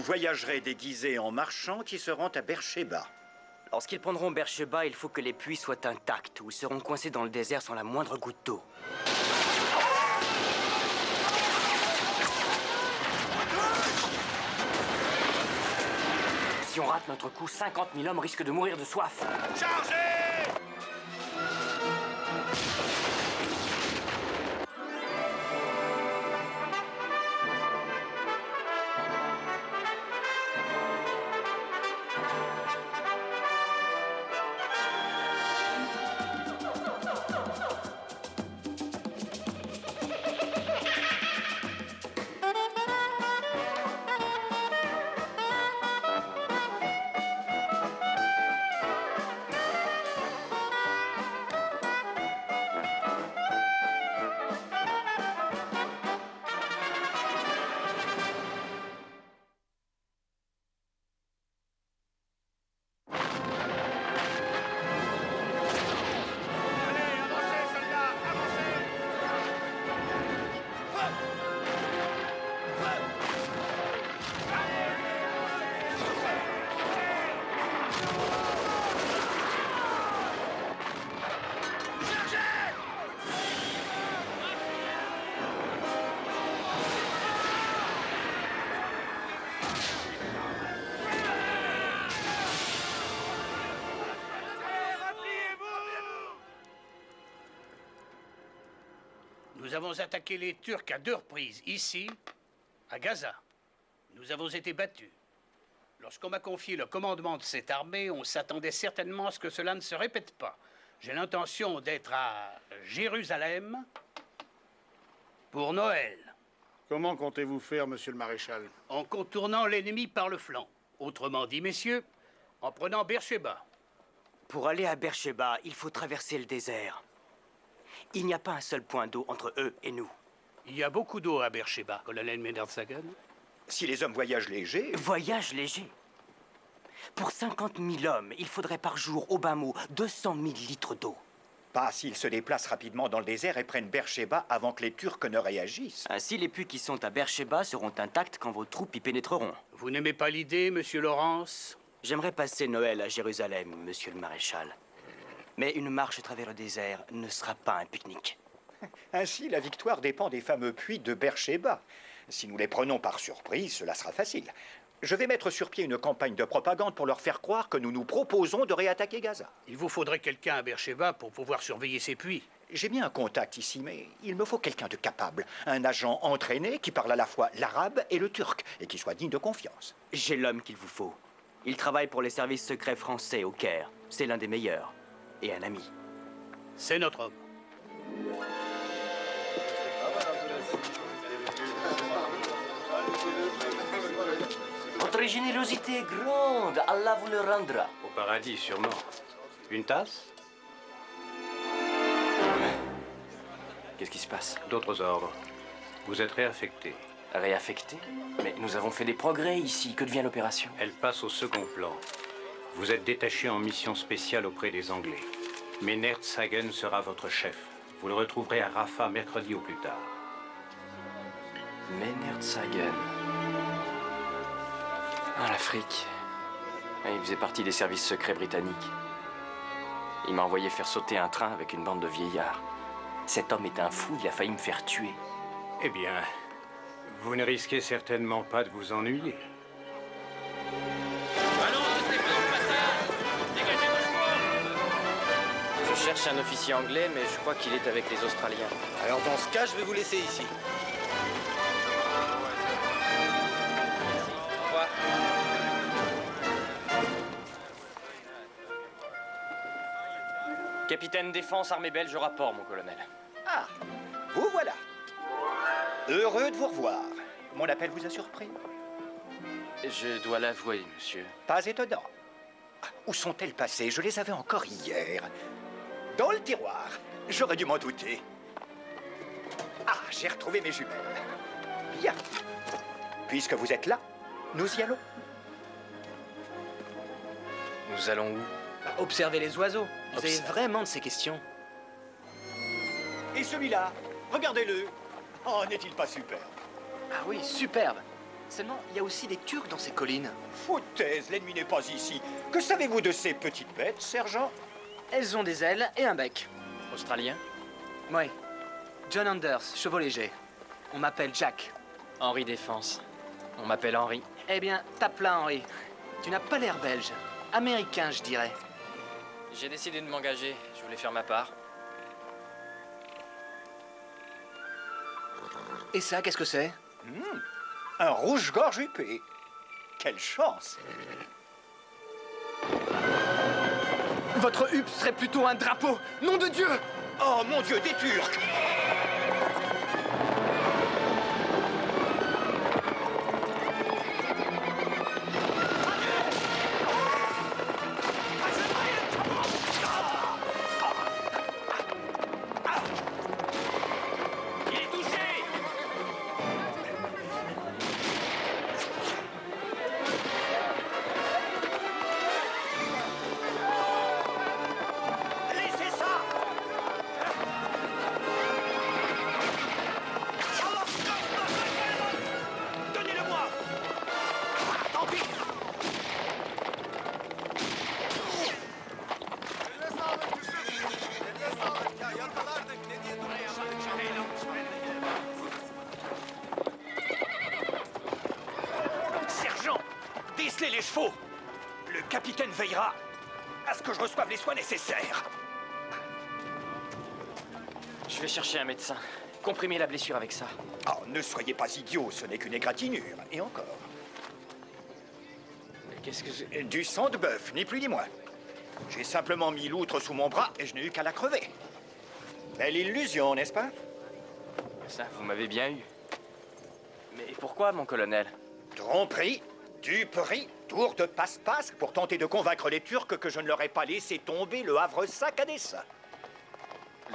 voyagerez déguisés en marchands qui se rendent à Beersheba. Lorsqu'ils prendront Beersheba, il faut que les puits soient intacts ou ils seront coincés dans le désert sans la moindre goutte d'eau. Si on rate notre coup, 50 000 hommes risquent de mourir de soif. Chargez! Nous avons attaqué les Turcs à 2 reprises, ici, à Gaza. Nous avons été battus. Lorsqu'on m'a confié le commandement de cette armée, on s'attendait certainement à ce que cela ne se répète pas. J'ai l'intention d'être à Jérusalem pour Noël. Comment comptez-vous faire, monsieur le maréchal? En contournant l'ennemi par le flanc. Autrement dit, messieurs, en prenant Beersheba. Pour aller à Beersheba, il faut traverser le désert. Il n'y a pas un seul point d'eau entre eux et nous. Il y a beaucoup d'eau à Beersheba, colonel Médard-Sagan. Si les hommes voyagent légers... Voyage léger. Pour 50 000 hommes, il faudrait par jour, au bas mot, 200 000 litres d'eau. Pas s'ils se déplacent rapidement dans le désert et prennent Beersheba avant que les Turcs ne réagissent. Ainsi, les puits qui sont à Beersheba seront intacts quand vos troupes y pénétreront. Vous n'aimez pas l'idée, monsieur Lawrence? J'aimerais passer Noël à Jérusalem, monsieur le maréchal. Mais une marche à travers le désert ne sera pas un pique-nique. Ainsi, la victoire dépend des fameux puits de Beersheba. Si nous les prenons par surprise, cela sera facile. Je vais mettre sur pied une campagne de propagande pour leur faire croire que nous nous proposons de réattaquer Gaza. Il vous faudrait quelqu'un à Beersheba pour pouvoir surveiller ces puits. J'ai bien un contact ici, mais il me faut quelqu'un de capable. Un agent entraîné qui parle à la fois l'arabe et le turc, et qui soit digne de confiance. J'ai l'homme qu'il vous faut. Il travaille pour les services secrets français au Caire. C'est l'un des meilleurs. Et un ami. C'est notre homme. Votre générosité est grande. Allah vous le rendra. Au paradis, sûrement. Une tasse? Qu'est-ce qui se passe? D'autres ordres. Vous êtes réaffecté. Réaffecté? Mais nous avons fait des progrès ici. Que devient l'opération? Elle passe au second plan. Vous êtes détaché en mission spéciale auprès des Anglais. Médard-Sagan sera votre chef. Vous le retrouverez à Rafah mercredi au plus tard. Médard-Sagan. Ah, l'Afrique. Il faisait partie des services secrets britanniques. Il m'a envoyé faire sauter un train avec une bande de vieillards. Cet homme est un fou, il a failli me faire tuer. Eh bien, vous ne risquez certainement pas de vous ennuyer. Je cherche un officier anglais, mais je crois qu'il est avec les Australiens. Alors dans ce cas, je vais vous laisser ici. Au revoir. Capitaine Défense, armée belge au rapport, mon colonel. Ah, vous voilà. Heureux de vous revoir. Mon appel vous a surpris? Je dois l'avouer, monsieur. Pas étonnant. Ah, où sont-elles passées? Je les avais encore hier. Dans le tiroir. J'aurais dû m'en douter. Ah, j'ai retrouvé mes jumelles. Bien. Puisque vous êtes là, nous y allons. Nous allons où? Observez les oiseaux. Vous avez vraiment de ces questions? Et celui-là, regardez-le. Oh, n'est-il pas superbe? Ah oui, superbe. Seulement, il y a aussi des Turcs dans ces collines. Foutaise, l'ennemi n'est pas ici. Que savez-vous de ces petites bêtes, sergent? Elles ont des ailes et un bec. Australien? Oui. John Anders, chevaux légers. On m'appelle Jack. Henri Défense. On m'appelle Henri. Eh bien, tape là, Henri. Tu n'as pas l'air belge. Américain, je dirais. J'ai décidé de m'engager. Je voulais faire ma part. Et ça, qu'est-ce que c'est? Un rouge-gorge épais. Quelle chance! Votre huppe serait plutôt un drapeau. Nom de Dieu! Oh mon Dieu, des Turcs! Sergent, décelez les chevaux. Le capitaine veillera à ce que je reçoive les soins nécessaires. Je vais chercher un médecin. Comprimer la blessure avec ça. Oh, ne soyez pas idiot, ce n'est qu'une égratignure. Et encore. Mais qu'est-ce que c'est? Du sang de bœuf, ni plus ni moins. J'ai simplement mis l'outre sous mon bras et je n'ai eu qu'à la crever. Belle illusion, n'est-ce pas? Ça, vous m'avez bien eu. Mais pourquoi, mon colonel? Tromperie, duperie, tour de passe-passe pour tenter de convaincre les Turcs que je ne leur ai pas laissé tomber le Havre-Sac à dessein.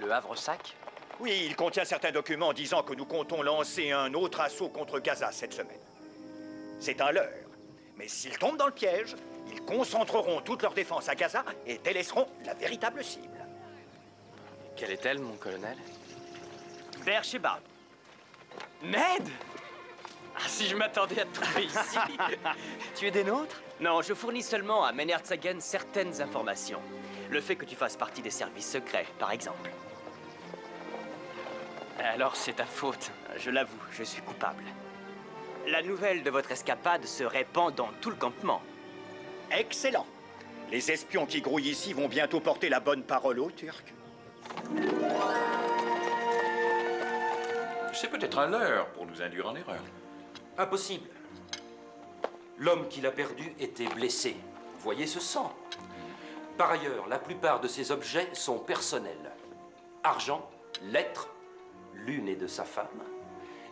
Le Havre-Sac? Oui, il contient certains documents disant que nous comptons lancer un autre assaut contre Gaza cette semaine. C'est un leurre. Mais s'ils tombent dans le piège, ils concentreront toute leur défense à Gaza et délaisseront la véritable cible. Quelle est-elle, mon colonel? Beersheba. Ned! Ah, si je m'attendais à te trouver ici! Tu es des nôtres? Non, je fournis seulement à Menhertsagen certaines informations. Le fait que tu fasses partie des services secrets, par exemple. Alors c'est ta faute. Je l'avoue, je suis coupable. La nouvelle de votre escapade se répand dans tout le campement. Excellent. Les espions qui grouillent ici vont bientôt porter la bonne parole aux Turcs. C'est peut-être un leurre pour nous induire en erreur. Impossible. L'homme qui l'a perdu était blessé. Voyez ce sang. Par ailleurs, la plupart de ces objets sont personnels. Argent, lettres, l'une est de sa femme.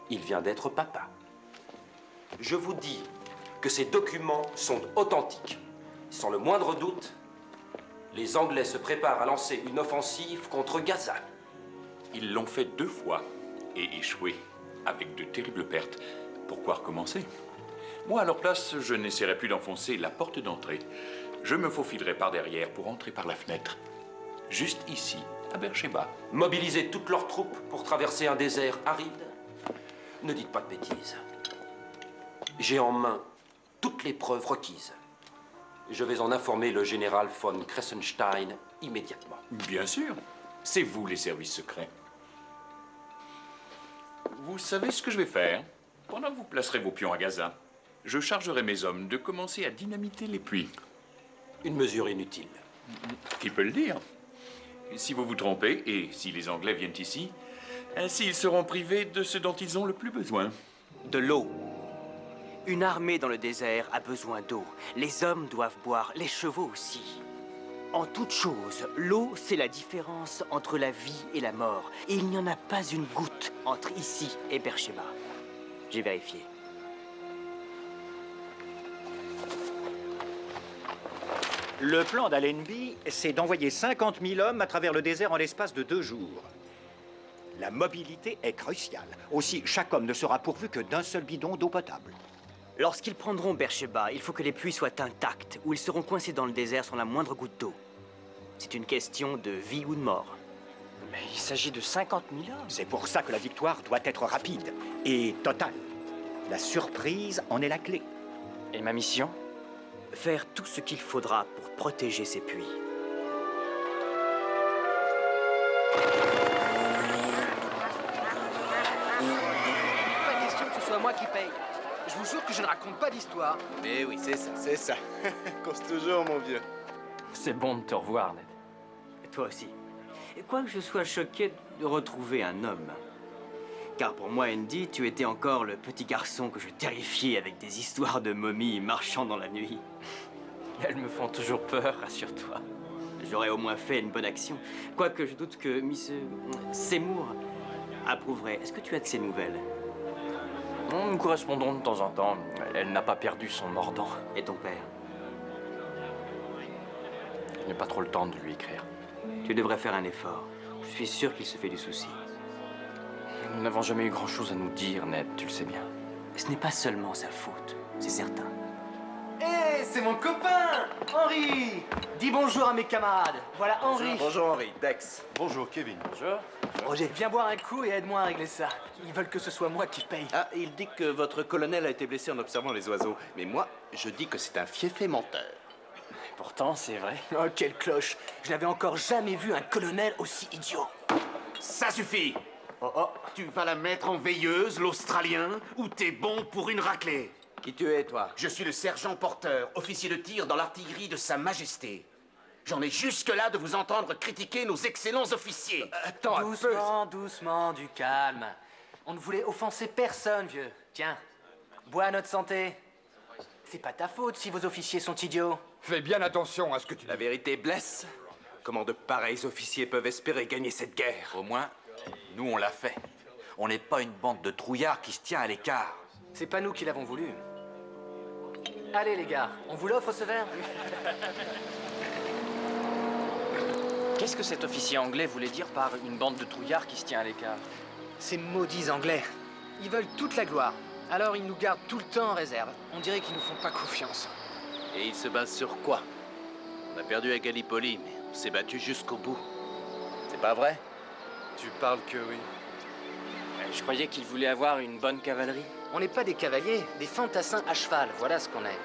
Il vient d'être papa. Je vous dis que ces documents sont authentiques. Sans le moindre doute, les Anglais se préparent à lancer une offensive contre Gaza. Ils l'ont fait 2 fois et échoué, avec de terribles pertes. Pourquoi recommencer? Moi, à leur place, je n'essaierai plus d'enfoncer la porte d'entrée. Je me faufilerai par derrière pour entrer par la fenêtre. Juste ici, à Beersheba. Mobiliser toutes leurs troupes pour traverser un désert aride? Ne dites pas de bêtises. J'ai en main toutes les preuves requises. Je vais en informer le général von Kressenstein immédiatement. Bien sûr. C'est vous, les services secrets. Vous savez ce que je vais faire? Pendant que vous placerez vos pions à Gaza, je chargerai mes hommes de commencer à dynamiter les puits. Une mesure inutile. Qui peut le dire? Si vous vous trompez, et si les Anglais viennent ici, ainsi ils seront privés de ce dont ils ont le plus besoin. De l'eau. Une armée dans le désert a besoin d'eau. Les hommes doivent boire, les chevaux aussi. En toute chose, l'eau, c'est la différence entre la vie et la mort. Et il n'y en a pas une goutte entre ici et Beersheba. J'ai vérifié. Le plan d'Allenby, c'est d'envoyer 50 000 hommes à travers le désert en l'espace de 2 jours. La mobilité est cruciale. Aussi, chaque homme ne sera pourvu que d'un seul bidon d'eau potable. Lorsqu'ils prendront Beersheba, il faut que les puits soient intacts, ou ils seront coincés dans le désert sans la moindre goutte d'eau. C'est une question de vie ou de mort. Mais il s'agit de 50 000 hommes. C'est pour ça que la victoire doit être rapide et totale. La surprise en est la clé. Et ma mission? Faire tout ce qu'il faudra pour protéger ces puits. Pas question que ce soit moi qui paye. Je vous jure que je ne raconte pas d'histoire. Mais oui, c'est ça. Cause toujours, mon vieux. C'est bon de te revoir, Ned. Et toi aussi. Et quoique je sois choqué de retrouver un homme. Car pour moi, Andy, tu étais encore le petit garçon que je terrifiais avec des histoires de momies marchant dans la nuit. Elles me font toujours peur, rassure-toi. J'aurais au moins fait une bonne action. Quoique je doute que Miss Seymour approuverait. Est-ce que tu as de ses nouvelles? Nous correspondons de temps en temps. Elle n'a pas perdu son mordant. Et ton père? Je n'ai pas trop le temps de lui écrire. Tu devrais faire un effort. Je suis sûr qu'il se fait du souci. Nous n'avons jamais eu grand-chose à nous dire, Ned, tu le sais bien. Ce n'est pas seulement sa faute, c'est certain. Hé, c'est mon copain, Henri. Dis bonjour à mes camarades. Voilà Henri. Bonjour Henri, Dex. Bonjour Kevin. Bonjour. Roger, viens boire un coup et aide-moi à régler ça. Ils veulent que ce soit moi qui paye. Ah, il dit que votre colonel a été blessé en observant les oiseaux. Mais moi, je dis que c'est un fiefé menteur. Pourtant, c'est vrai. Oh, quelle cloche. Je n'avais encore jamais vu un colonel aussi idiot. Ça suffit. Oh, tu vas la mettre en veilleuse, l'Australien, ou t'es bon pour une raclée? Qui tu es, toi? Je suis le sergent Porter, officier de tir dans l'artillerie de Sa Majesté. J'en ai jusque-là de vous entendre critiquer nos excellents officiers. Attends, doucement, doucement, du calme. On ne voulait offenser personne, vieux. Tiens, bois à notre santé. C'est pas ta faute si vos officiers sont idiots. Fais bien attention à ce que tu dis. La vérité blesse. Comment de pareils officiers peuvent espérer gagner cette guerre? Au moins, nous, on l'a fait. On n'est pas une bande de trouillards qui se tient à l'écart. C'est pas nous qui l'avons voulu. Allez, les gars, on vous l'offre, ce verre? Qu'est-ce que cet officier anglais voulait dire par une bande de trouillards qui se tient à l'écart? Ces maudits Anglais. Ils veulent toute la gloire. Alors ils nous gardent tout le temps en réserve. On dirait qu'ils nous font pas confiance. Et il se base sur quoi? On a perdu à Gallipoli, mais on s'est battu jusqu'au bout. C'est pas vrai? Tu parles que oui. Je croyais qu'il voulait avoir une bonne cavalerie. On n'est pas des cavaliers, des fantassins à cheval, voilà ce qu'on est.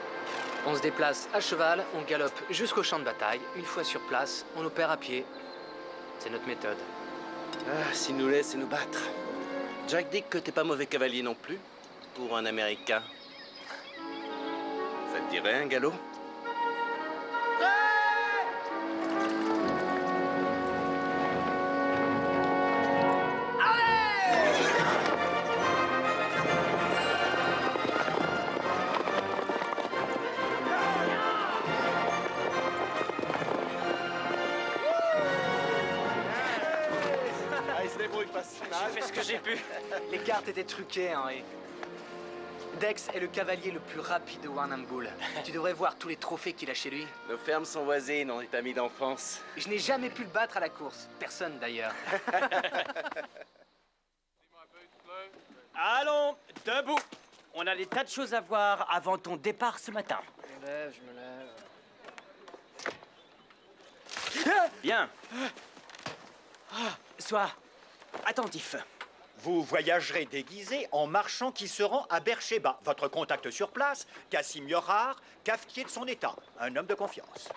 On se déplace à cheval, on galope jusqu'au champ de bataille. Une fois sur place, on opère à pied. C'est notre méthode. Ah, s'il nous laisse nous battre. Jack dit que t'es pas mauvais cavalier non plus, pour un Américain. Ça te dirait un galop? J'ai fait ce que j'ai pu. Les cartes étaient truquées, Henri. Dex est le cavalier le plus rapide de Warrnambool. Bull. Tu devrais voir tous les trophées qu'il a chez lui. Nos fermes sont voisines, on est amis d'enfance. Je n'ai jamais pu le battre à la course. Personne, d'ailleurs. Allons, debout. On a des tas de choses à voir avant ton départ ce matin. Je me lève, je me lève. Bien. Sois attentif. Vous voyagerez déguisé en marchand qui se rend à Beersheba. Votre contact sur place, Cassim Yorhar, cafetier de son état, un homme de confiance.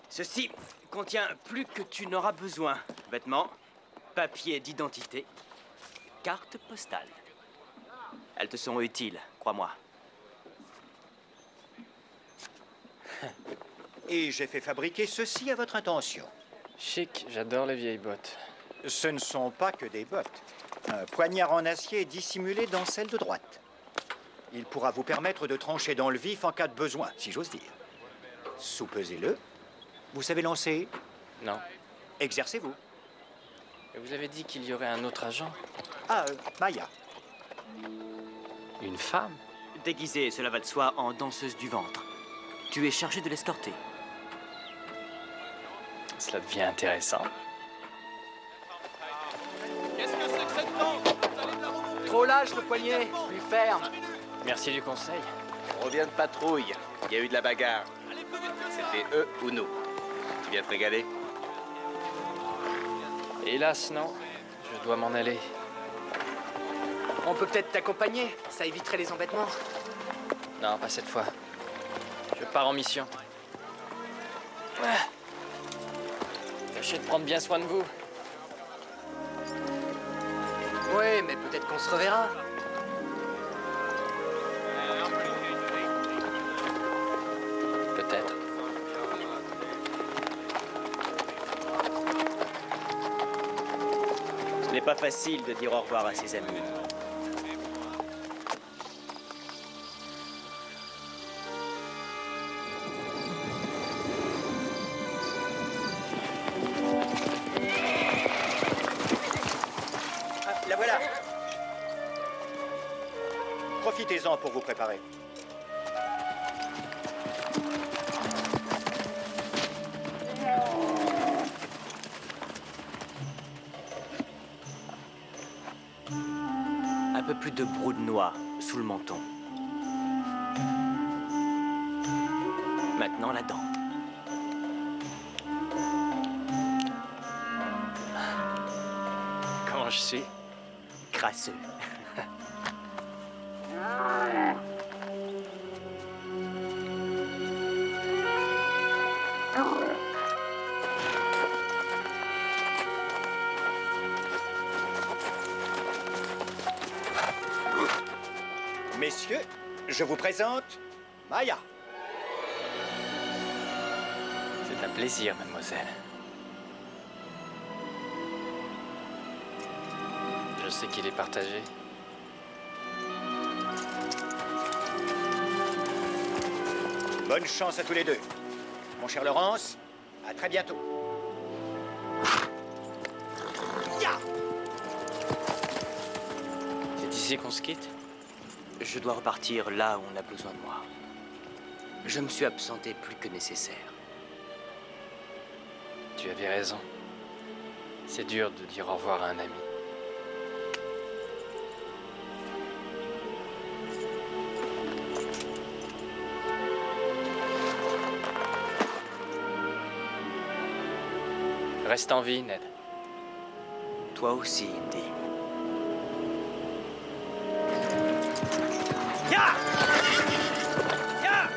Ceci contient plus que tu n'auras besoin. Vêtements, papier d'identité, carte postale. Elles te seront utiles, crois-moi. Et j'ai fait fabriquer ceci à votre intention. Chic, j'adore les vieilles bottes. Ce ne sont pas que des bottes. Un poignard en acier est dissimulé dans celle de droite. Il pourra vous permettre de trancher dans le vif en cas de besoin, si j'ose dire. Soupesez-le. Vous savez lancer? Non. Exercez-vous. Et vous avez dit qu'il y aurait un autre agent? Ah, Maya. Une femme? Déguisée, cela va de soi, en danseuse du ventre. Tu es chargé de l'escorter. Cela devient intéressant. Trop lâche le poignet, plus ferme. Merci du conseil. On revient de patrouille. Il y a eu de la bagarre. C'était eux ou nous. Tu viens te régaler? Hélas, non. Je dois m'en aller. On peut peut-être t'accompagner, ça éviterait les embêtements. Non, pas cette fois. Je pars en mission. Tâchez de prendre bien soin de vous. Oui, mais peut-être qu'on se reverra. Peut-être. Ce n'est pas facile de dire au revoir à ses amis. Ah, la voilà. Profitez-en pour vous préparer. Un peu plus de brou de noix sous le menton. Maintenant la dent. Comment je suis? Crasseux. Messieurs, je vous présente Maya. C'est un plaisir, mademoiselle. Je sais qu'il est partagé. Bonne chance à tous les deux. Mon cher Laurence, à très bientôt. Ya! C'est ici qu'on se quitte? Je dois repartir là où on a besoin de moi. Je me suis absenté plus que nécessaire. Tu avais raison. C'est dur de dire au revoir à un ami. Reste en vie, Ned. Toi aussi, Indy. Ya! Ya!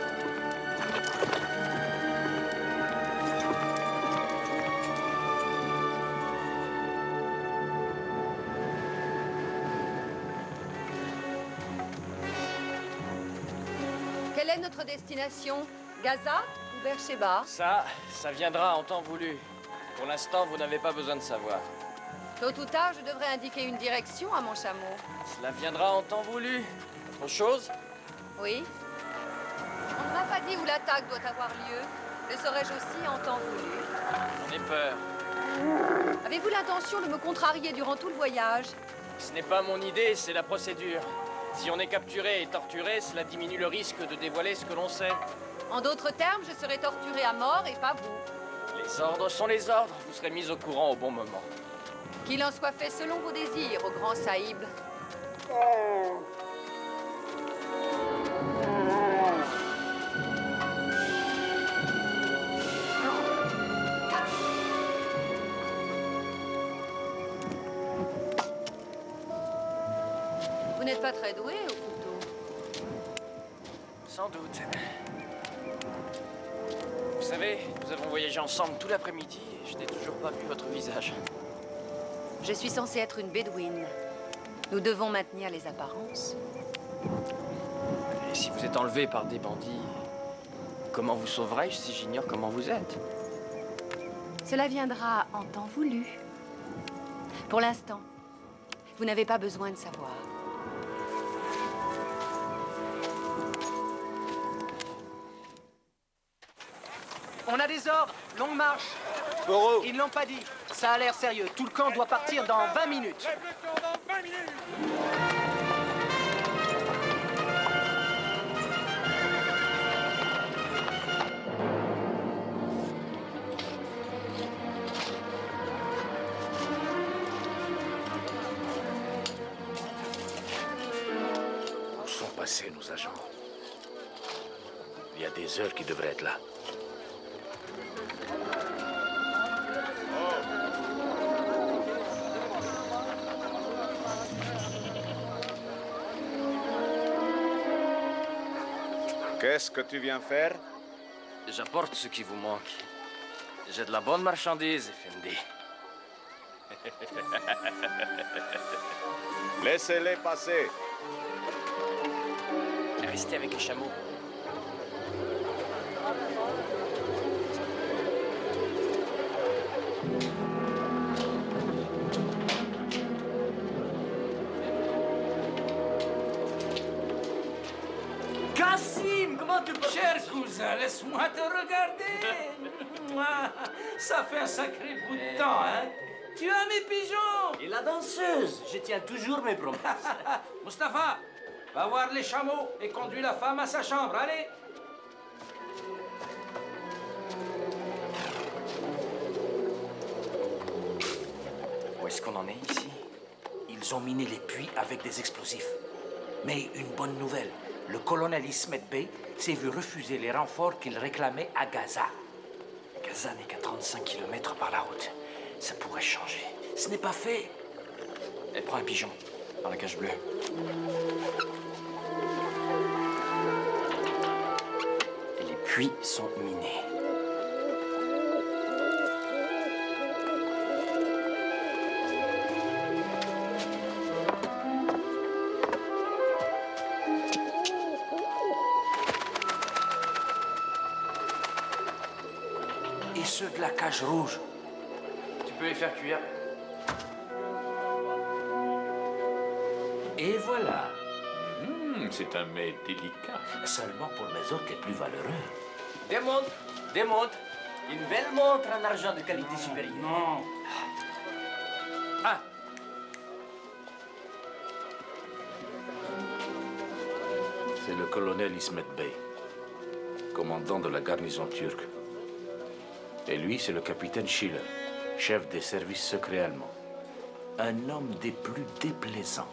Quelle est notre destination? Gaza ou Beersheba? Ça viendra en temps voulu. Pour l'instant, vous n'avez pas besoin de savoir. Tôt ou tard, je devrais indiquer une direction à mon chameau. Cela viendra en temps voulu. Autre chose? Oui. On ne m'a pas dit où l'attaque doit avoir lieu. Le saurais-je aussi en temps voulu? J'en ai peur. Avez-vous l'intention de me contrarier durant tout le voyage? Ce n'est pas mon idée, c'est la procédure. Si on est capturé et torturé, cela diminue le risque de dévoiler ce que l'on sait. En d'autres termes, je serai torturé à mort et pas vous. Les ordres sont les ordres. Vous serez mis au courant au bon moment. Qu'il en soit fait selon vos désirs, au grand Saïb. Vous n'êtes pas très doué au couteau. Sans doute. Vous savez, nous avons voyagé ensemble tout l'après-midi et je n'ai toujours pas vu votre visage. Je suis censée être une bédouine. Nous devons maintenir les apparences. Et si vous êtes enlevé par des bandits, comment vous sauverai-je si j'ignore comment vous êtes? Cela viendra en temps voulu. Pour l'instant, vous n'avez pas besoin de savoir. On a des ordres, longue marche. Boro. Ils ne l'ont pas dit. Ça a l'air sérieux. Tout le camp doit partir dans 20 minutes. Où sont passés nos agents? Il y a des heures qu'ils devraient être là. Qu'est-ce que tu viens faire? J'apporte ce qui vous manque. J'ai de la bonne marchandise, Effendi. Laissez-les passer. Restez avec les chameaux. Cassim, comment tu peux... Cher cousin, laisse-moi te regarder. Ça fait un sacré bout de temps, hein? Tu as mes pigeons. Et la danseuse, je tiens toujours mes promesses. Mustapha, va voir les chameaux et conduis la femme à sa chambre, allez. Où est-ce qu'on en est ici? Ils ont miné les puits avec des explosifs. Mais une bonne nouvelle, le colonel Ismet Bey s'est vu refuser les renforts qu'il réclamait à Gaza. Gaza n'est qu'à 35 km par la route. Ça pourrait changer. Ce n'est pas fait. Elle prend un pigeon dans la cage bleue. Et les puits sont minés. Et ceux de la cage rouge. Tu peux les faire cuire. Et voilà. C'est un mets délicat. Seulement pour mes hôtes les plus valeureux. Des montres, des montres. Une belle montre en argent de qualité supérieure. Non. Ah! C'est le colonel Ismet Bey, commandant de la garnison turque. Et lui, c'est le capitaine Schiller, chef des services secrets allemands. Un homme des plus déplaisants.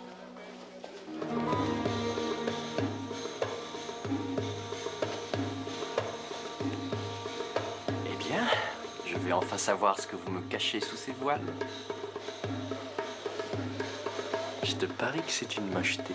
Eh bien, je vais enfin savoir ce que vous me cachez sous ces voiles. Je te parie que c'est une mocheté.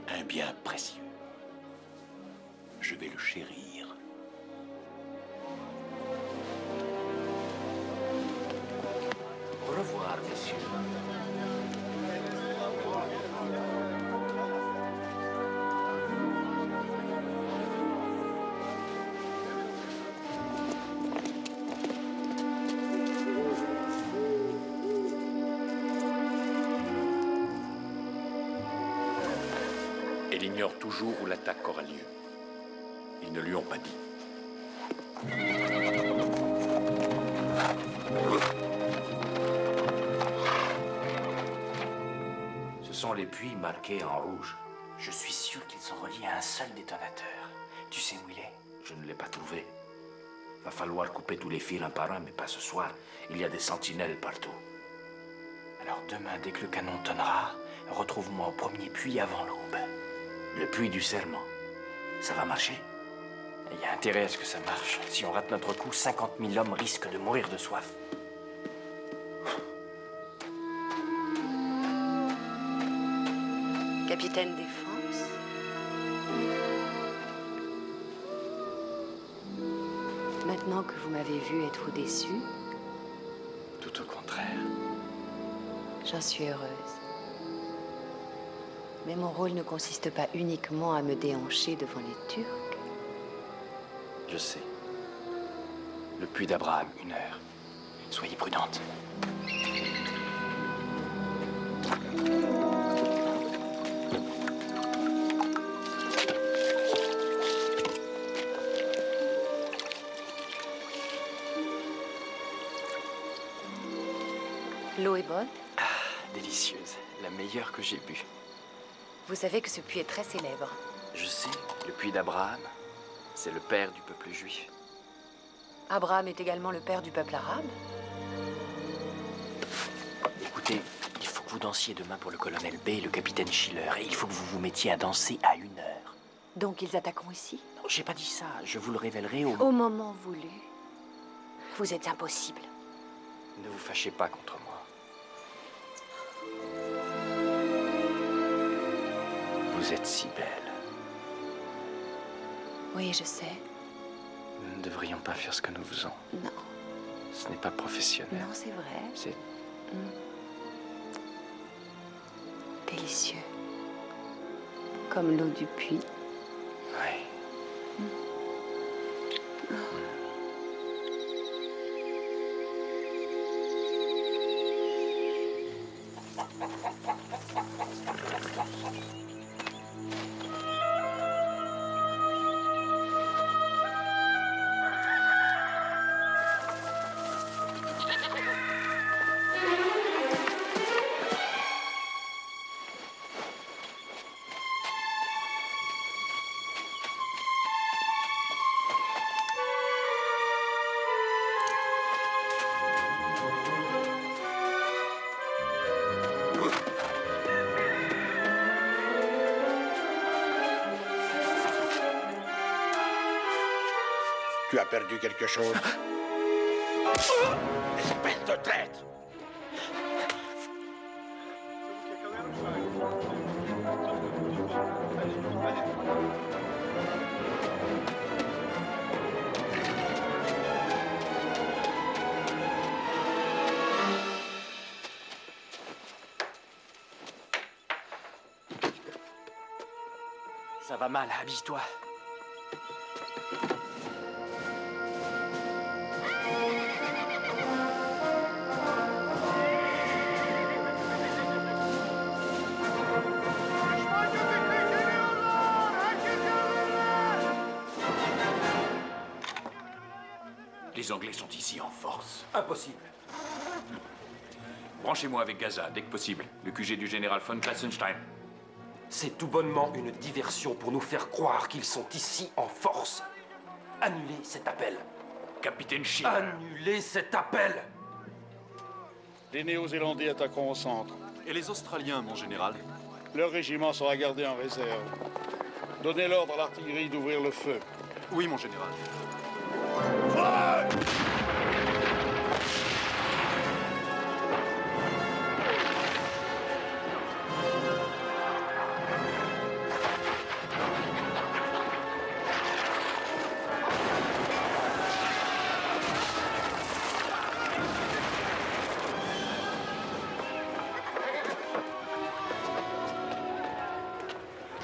Un bien précieux. Je vais le chérir. Au revoir, messieurs. Elle ignore toujours où l'attaque aura lieu. Ils ne lui ont pas dit. Ce sont les puits marqués en rouge. Je suis sûr qu'ils sont reliés à un seul détonateur. Tu sais où il est? Je ne l'ai pas trouvé. Va falloir couper tous les fils un par un, mais pas ce soir. Il y a des sentinelles partout. Alors demain, dès que le canon tonnera, retrouve-moi au premier puits avant l'aube. Le puits du serment. Ça va marcher? Il y a intérêt à ce que ça marche. Si on rate notre coup, 50 000 hommes risquent de mourir de soif. Capitaine Défense. Maintenant que vous m'avez vu, êtes-vous déçu? Tout au contraire. J'en suis heureuse. Mais mon rôle ne consiste pas uniquement à me déhancher devant les Turcs. Je sais. Le puits d'Abraham, 1 heure. Soyez prudente. L'eau est bonne? Ah, délicieuse. La meilleure que j'ai bue. Vous savez que ce puits est très célèbre. Je sais, le puits d'Abraham, c'est le père du peuple juif. Abraham est également le père du peuple arabe? Écoutez, il faut que vous dansiez demain pour le colonel B et le capitaine Schiller. Et il faut que vous vous mettiez à danser à 1 heure. Donc ils attaqueront ici? Non, j'ai pas dit ça. Je vous le révélerai au moment voulu. Vous êtes impossible. Ne vous fâchez pas contre moi. Vous êtes si belle. Oui, je sais. Nous ne devrions pas faire ce que nous faisons. Non. Ce n'est pas professionnel. Non, c'est vrai. C'est... Délicieux. Comme l'eau du puits. Oui. Tu as perdu quelque chose? Espèce de traître! Ça va mal, habille-toi. Les Anglais sont ici en force. Impossible. Branchez-moi avec Gaza, dès que possible. Le QG du général von Klassenstein. C'est tout bonnement une diversion pour nous faire croire qu'ils sont ici en force. Annulez cet appel. Capitaine Schiller. Annulez cet appel. Les Néo-Zélandais attaqueront au centre. Et les Australiens, mon général? Leur régiment sera gardé en réserve. Donnez l'ordre à l'artillerie d'ouvrir le feu. Oui, mon général.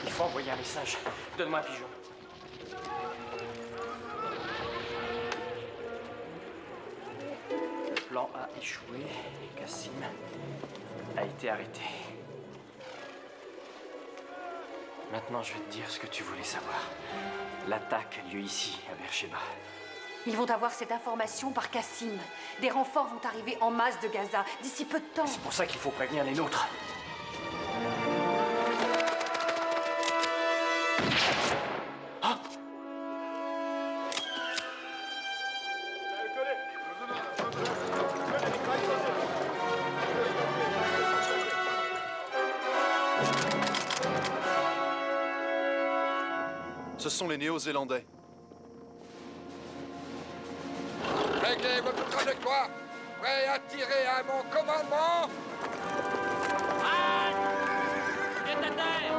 Il faut envoyer un message. Donne-moi un pigeon. Le plan a échoué. Kassim a été arrêté. Maintenant, je vais te dire ce que tu voulais savoir. L'attaque a lieu ici, à Beersheba. Ils vont avoir cette information par Kassim. Des renforts vont arriver en masse de Gaza d'ici peu de temps. C'est pour ça qu'il faut prévenir les nôtres. Ce sont les Néo-Zélandais. Réglez votre trajectoire. Prêt à tirer à mon commandement. Tête à terre.